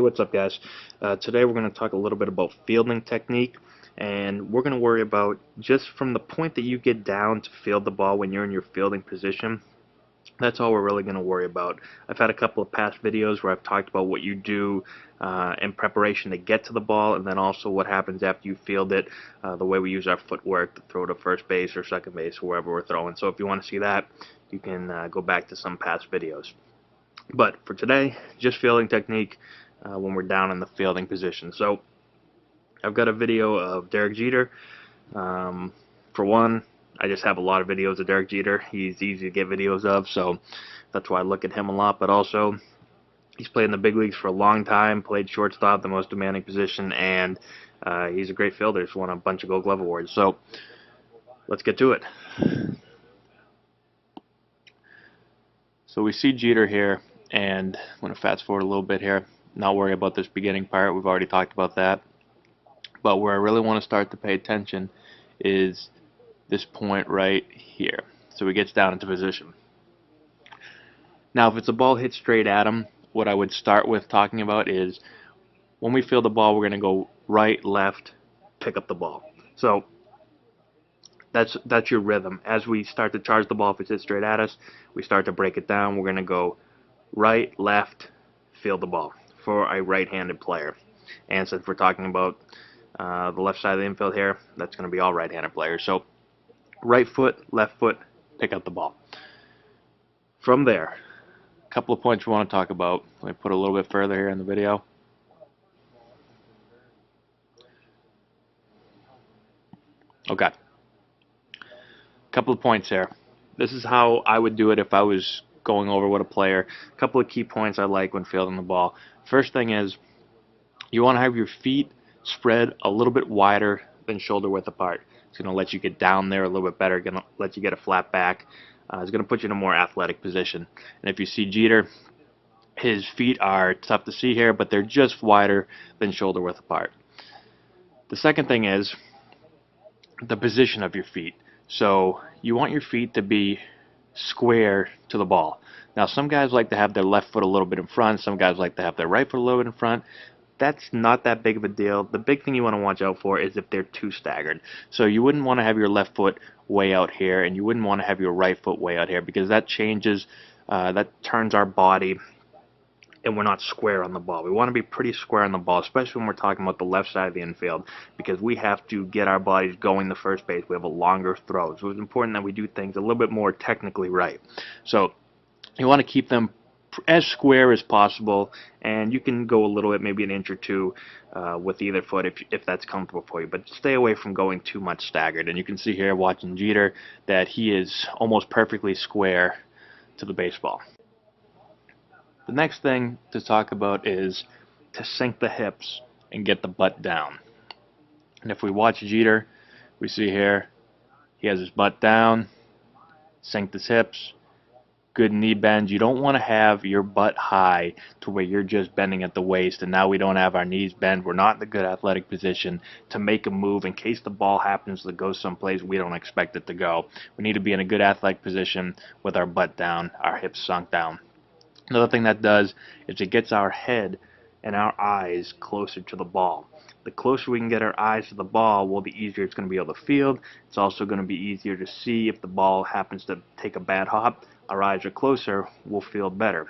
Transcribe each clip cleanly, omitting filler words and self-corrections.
what's up guys? Today we're going to talk a little bit about fielding technique, and we're going to worry about just from the point that you get down to field the ball when you're in your fielding position. That's all we're really going to worry about. I've had a couple of past videos where I've talked about what you do in preparation to get to the ball, and then also what happens after you field it, the way we use our footwork to throw to first base or second base or wherever we're throwing. So if you want to see that, you can go back to some past videos. But for today, just fielding technique when we're down in the fielding position. So I've got a video of Derek Jeter. For one, I just have a lot of videos of Derek Jeter. He's easy to get videos of, so that's why I look at him a lot. But also, he's played in the big leagues for a long time, played shortstop, the most demanding position, and he's a great fielder. He's won a bunch of Gold Glove awards. So let's get to it. So we see Jeter here, and I'm going to fast forward a little bit here. Not worry about this beginning part. We've already talked about that. But where I really want to start to pay attention is this point right here. So he gets down into position. Now, if it's a ball hit straight at him, what I would start with talking about is when we field the ball, we're going to go right, left, pick up the ball. So that's your rhythm. As we start to charge the ball, if it's hit straight at us, we start to break it down. We're going to go right, left, field the ball for a right-handed player. And since we're talking about the left side of the infield here, that's going to be all right-handed players. So right foot, left foot, pick up the ball. From there, a couple of points we want to talk about. Let me put a little bit further here in the video. Okay. Couple of points here. This is how I would do it if I was going over with a player. A couple of key points I like when fielding the ball. First thing is you want to have your feet spread a little bit wider than shoulder width apart. It's going to let you get down there a little bit better. Going to let you get a flat back. It's going to put you in a more athletic position. And if you see Jeter, his feet are tough to see here, but they're just wider than shoulder width apart. The second thing is the position of your feet. So you want your feet to be square to the ball. Now some guys like to have their left foot a little bit in front, some guys like to have their right foot a little bit in front. That's not that big of a deal. The big thing you want to watch out for is if they're too staggered. So you wouldn't want to have your left foot way out here, and you wouldn't want to have your right foot way out here, because that changes, that turns our body, and we're not square on the ball. We want to be pretty square on the ball, especially when we're talking about the left side of the infield, because we have to get our bodies going to first base. We have a longer throw, so it's important that we do things a little bit more technically right. So you want to keep them as square as possible, and you can go a little bit, maybe an inch or two with either foot if that's comfortable for you, but stay away from going too much staggered. And you can see here watching Jeter that he is almost perfectly square to the baseball. The next thing to talk about is to sink the hips and get the butt down. And if we watch Jeter, we see here he has his butt down, sink his hips, good knee bend. You don't want to have your butt high to where you're just bending at the waist, and now we don't have our knees bent. We're not in a good athletic position to make a move in case the ball happens to go someplace we don't expect it to go. We need to be in a good athletic position with our butt down, our hips sunk down. Another thing that does is it gets our head and our eyes closer to the ball. The closer we can get our eyes to the ball, well, the easier it's going to be able to field. It's also going to be easier to see if the ball happens to take a bad hop. Our eyes are closer, we'll field better.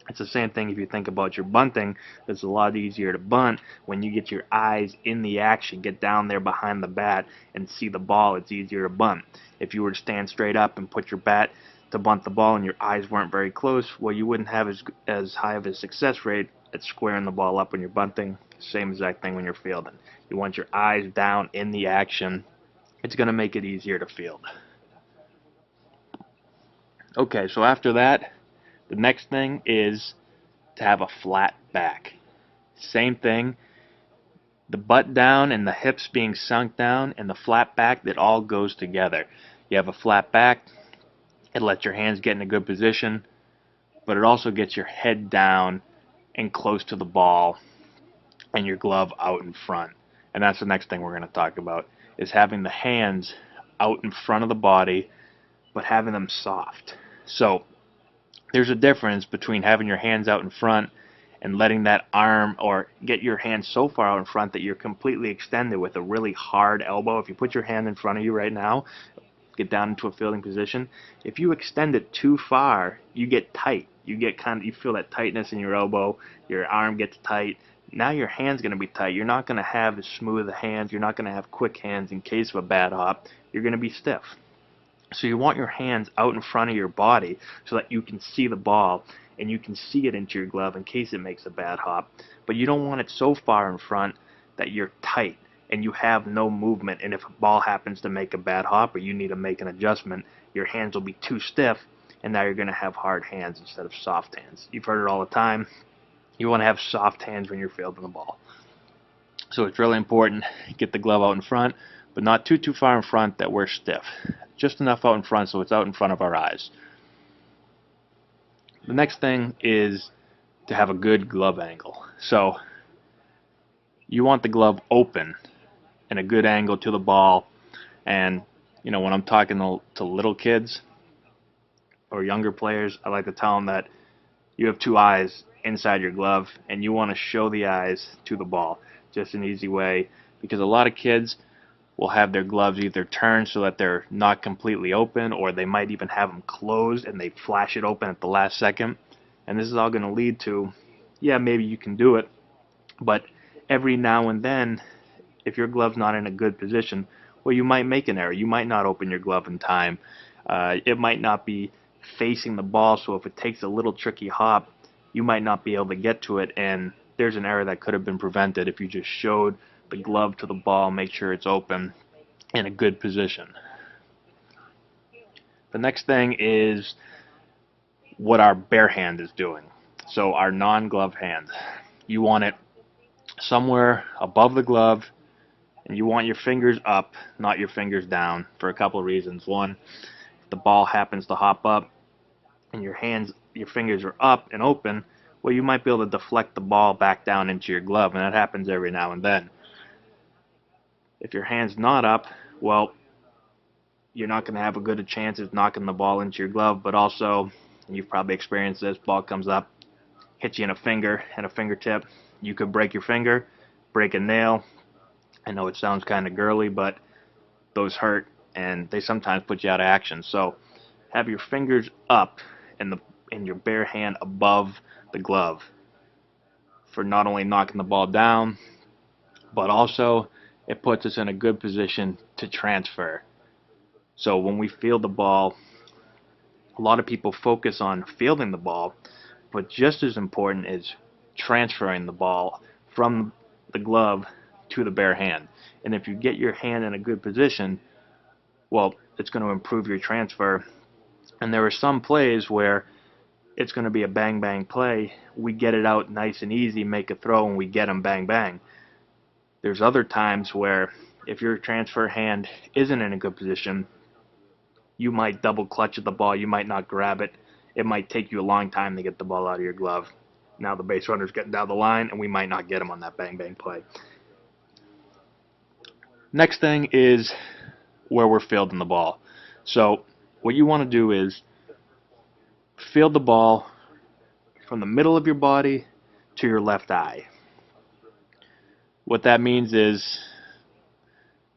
It's the same thing if you think about your bunting. It's a lot easier to bunt when you get your eyes in the action, get down there behind the bat and see the ball. It's easier to bunt. If you were to stand straight up and put your bat to bunt the ball and your eyes weren't very close, well, you wouldn't have as high of a success rate at squaring the ball up when you're bunting. Same exact thing when you're fielding. You want your eyes down in the action. It's going to make it easier to field. Okay, so after that, the next thing is to have a flat back. Same thing. The butt down and the hips being sunk down and the flat back, that all goes together. You have a flat back, it lets your hands get in a good position, but it also gets your head down and close to the ball and your glove out in front. And that's the next thing we're going to talk about, is having the hands out in front of the body, but having them soft. So there's a difference between having your hands out in front and letting that arm or get your hand so far out in front that you're completely extended with a really hard elbow. If you put your hand in front of you right now, get down into a fielding position, if you extend it too far, you get tight. You feel that tightness in your elbow, your arm gets tight. Now your hand's going to be tight. You're not going to have as smooth hands. You're not going to have quick hands in case of a bad hop. You're going to be stiff. So you want your hands out in front of your body so that you can see the ball and you can see it into your glove in case it makes a bad hop. But you don't want it so far in front that you're tight and you have no movement, and if a ball happens to make a bad hop or you need to make an adjustment, your hands will be too stiff and now you're going to have hard hands instead of soft hands. You've heard it all the time. You want to have soft hands when you're fielding the ball. So it's really important to get the glove out in front, but not too far in front that we're stiff. Just enough out in front so it's out in front of our eyes. The next thing is to have a good glove angle. So you want the glove open and a good angle to the ball. And when I'm talking to little kids or younger players, I like to tell them that you have two eyes inside your glove and you want to show the eyes to the ball. Just an easy way, because a lot of kids will have their gloves either turned so that they're not completely open, or they might even have them closed and they flash it open at the last second. And this is all going to lead to, yeah, maybe you can do it, but every now and then, if your glove's not in a good position, well, you might make an error. You might not open your glove in time. It might not be facing the ball, so if it takes a little tricky hop, you might not be able to get to it, and there's an error that could have been prevented if you just showed the glove to the ball, make sure it's open in a good position. The next thing is what our bare hand is doing. So our non-glove hand. You want it somewhere above the glove, and you want your fingers up, not your fingers down, for a couple of reasons. One, if the ball happens to hop up and your fingers are up and open, well, you might be able to deflect the ball back down into your glove, and that happens every now and then. If your hand's not up, well, you're not going to have a good chance of knocking the ball into your glove, but also, and you've probably experienced this, ball comes up, hits you in a finger and a fingertip. You could break your finger, break a nail. I know it sounds kind of girly, but those hurt, and they sometimes put you out of action. So have your fingers up and your bare hand above the glove for not only knocking the ball down, but also it puts us in a good position to transfer. So when we field the ball, a lot of people focus on fielding the ball, but just as important is transferring the ball from the glove to the bare hand. And if you get your hand in a good position, well, it's going to improve your transfer. And there are some plays where it's going to be a bang bang play. We get it out nice and easy, make a throw, and we get them bang bang. There's other times where if your transfer hand isn't in a good position, you might double clutch at the ball, you might not grab it. It might take you a long time to get the ball out of your glove. Now the base runner's getting down the line, and we might not get him on that bang bang play. Next thing is where we're fielding the ball. So what you want to do is field the ball from the middle of your body to your left eye. What that means is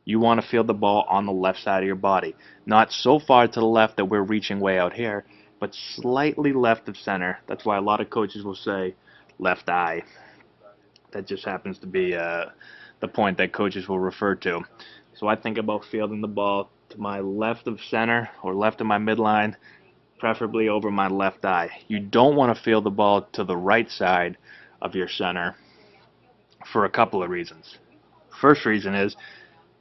you want to field the ball on the left side of your body. Not so far to the left that we're reaching way out here, but slightly left of center. That's why a lot of coaches will say left eye. That just happens to be the point that coaches will refer to. So I think about fielding the ball to my left of center or left of my midline, preferably over my left eye. You don't want to field the ball to the right side of your center for a couple of reasons. First reason is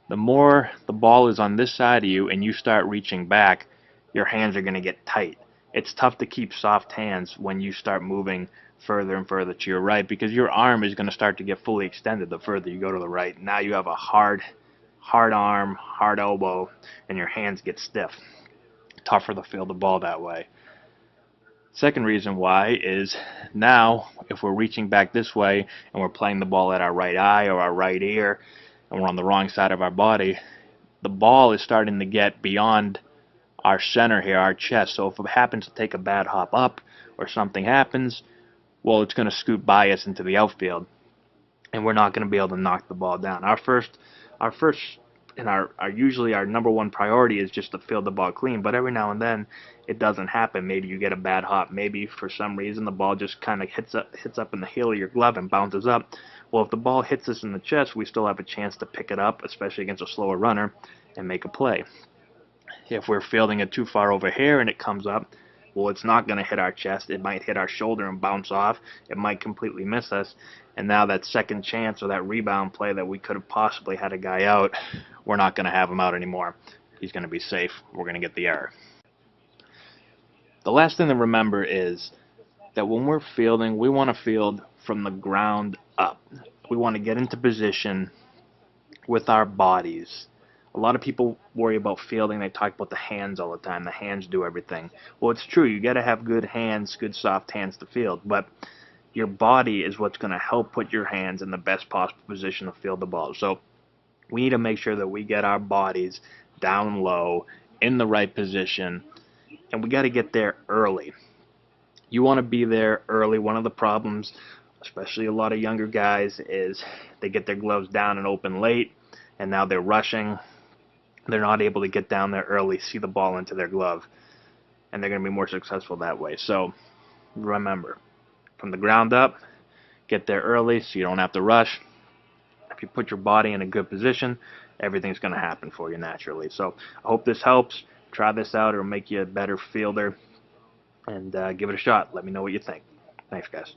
the more the ball is on this side of you and you start reaching back, your hands are going to get tight. It's tough to keep soft hands when you start moving further and further to your right, because your arm is going to start to get fully extended the further you go to the right. Now you have a hard arm, hard elbow, and your hands get stiff. Tougher to field the ball that way. Second reason why is now if we're reaching back this way and we're playing the ball at our right eye or our right ear and we're on the wrong side of our body, the ball is starting to get beyond our center here, our chest. So if it happens to take a bad hop up or something happens, well, it's going to scoot by us into the outfield, and we're not going to be able to knock the ball down. Our first and our usually our number one priority is just to field the ball clean, but every now and then it doesn't happen. Maybe you get a bad hop. Maybe for some reason the ball just kind of hits up in the heel of your glove and bounces up. Well, if the ball hits us in the chest, we still have a chance to pick it up, especially against a slower runner, and make a play. If we're fielding it too far over here and it comes up, well, it's not going to hit our chest. It might hit our shoulder and bounce off. It might completely miss us. And now that second chance or that rebound play that we could have possibly had a guy out, we're not going to have him out anymore. He's going to be safe. We're going to get the error. The last thing to remember is that when we're fielding, we want to field from the ground up. We want to get into position with our bodies. A lot of people worry about fielding. They talk about the hands all the time. The hands do everything. Well, it's true. You got to have good hands, good soft hands to field. But your body is what's going to help put your hands in the best possible position to field the ball. So we need to make sure that we get our bodies down low in the right position, and we got to get there early. You want to be there early. One of the problems, especially a lot of younger guys, is they get their gloves down and open late, and now they're rushing. They're not able to get down there early, see the ball into their glove, and they're going to be more successful that way. So remember, from the ground up, get there early so you don't have to rush. If you put your body in a good position, everything's going to happen for you naturally. So I hope this helps. Try this out. It'll make you a better fielder, and give it a shot. Let me know what you think. Thanks, guys.